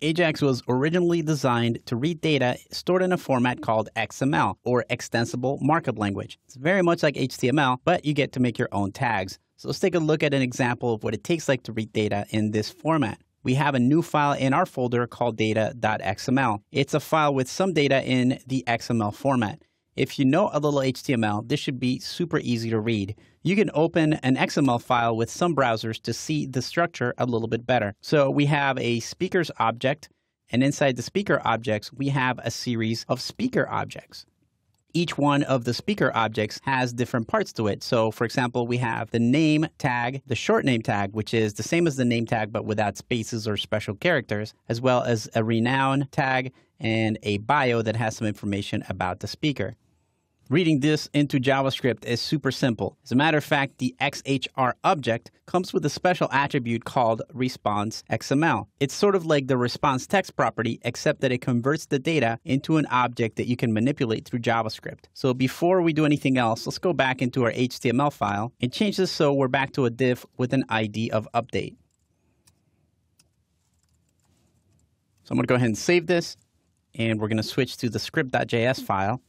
Ajax was originally designed to read data stored in a format called XML, or Extensible Markup Language. It's very much like HTML, but you get to make your own tags. So let's take a look at an example of what it takes to read data in this format. We have a new file in our folder called data.xml. It's a file with some data in the XML format. If you know a little HTML, this should be super easy to read. You can open an XML file with some browsers to see the structure a little bit better. So we have a speakers object, and inside the speaker objects, we have a series of speaker objects. Each one of the speaker objects has different parts to it. So for example, we have the name tag, the short name tag, which is the same as the name tag, but without spaces or special characters, as well as a renown tag and a bio that has some information about the speaker. Reading this into JavaScript is super simple. As a matter of fact, the XHR object comes with a special attribute called response XML. It's sort of like the response text property, except that it converts the data into an object that you can manipulate through JavaScript. So before we do anything else, let's go back into our HTML file and change this so we're back to a div with an ID of update. So I'm going to go ahead and save this, and we're going to switch to the script.js file.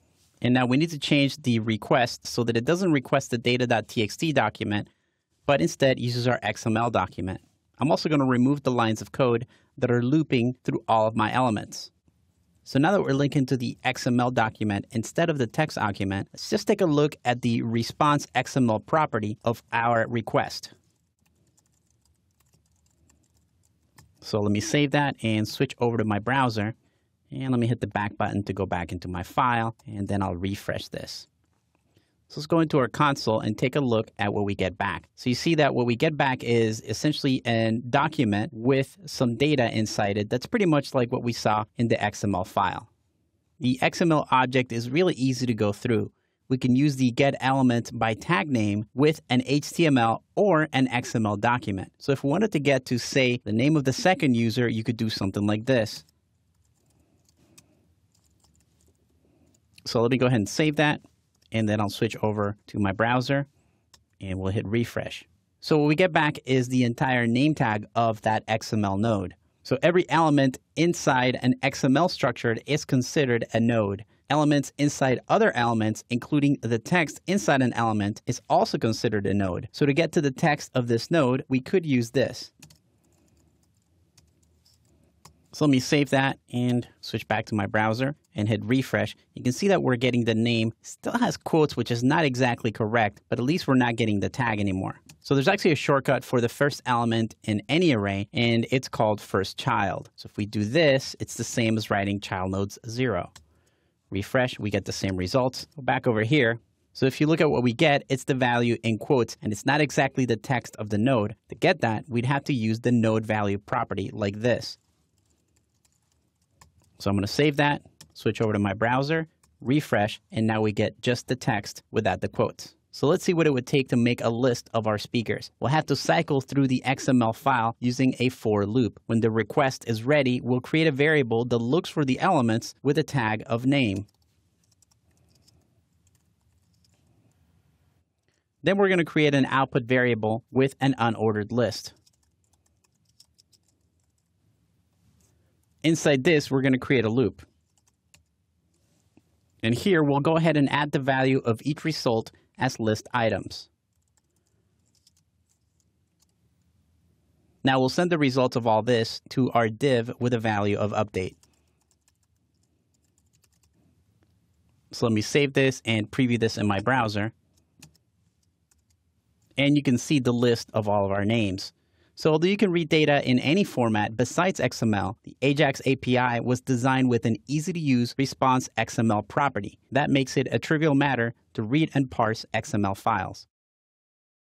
And now we need to change the request so that it doesn't request the data.txt document, but instead uses our XML document. I'm also going to remove the lines of code that are looping through all of my elements. So now that we're linking to the XML document instead of the text argument, let's just take a look at the response XML property of our request. So let me save that and switch over to my browser. And let me hit the back button to go back into my file, and then I'll refresh this. So let's go into our console and take a look at what we get back. So you see that what we get back is essentially a document with some data inside it that's pretty much like what we saw in the XML file. The XML object is really easy to go through. We can use the getElementByTagName with an HTML or an XML document. So if we wanted to get to, say, the name of the second user, you could do something like this. So let me go ahead and save that, and then I'll switch over to my browser, and we'll hit refresh. So what we get back is the entire name tag of that XML node. So every element inside an XML structure is considered a node. Elements inside other elements, including the text inside an element, is also considered a node. So to get to the text of this node, we could use this. So let me save that and switch back to my browser and hit refresh. You can see that we're getting the name. Still has quotes, which is not exactly correct, but at least we're not getting the tag anymore. So there's actually a shortcut for the first element in any array, and it's called firstChild. So if we do this, it's the same as writing child nodes 0. Refresh, we get the same results. Go back over here. So if you look at what we get, it's the value in quotes, and it's not exactly the text of the node. To get that, we'd have to use the node value property like this. So I'm going to save that, switch over to my browser, refresh, and now we get just the text without the quotes. So let's see what it would take to make a list of our speakers. We'll have to cycle through the XML file using a for loop. When the request is ready, we'll create a variable that looks for the elements with a tag of name. Then we're going to create an output variable with an unordered list. Inside this, we're going to create a loop. And here, we'll go ahead and add the value of each result as list items. Now we'll send the results of all this to our div with a value of update. So let me save this and preview this in my browser. And you can see the list of all of our names. So although you can read data in any format besides XML, the Ajax API was designed with an easy-to-use response XML property. That makes it a trivial matter to read and parse XML files.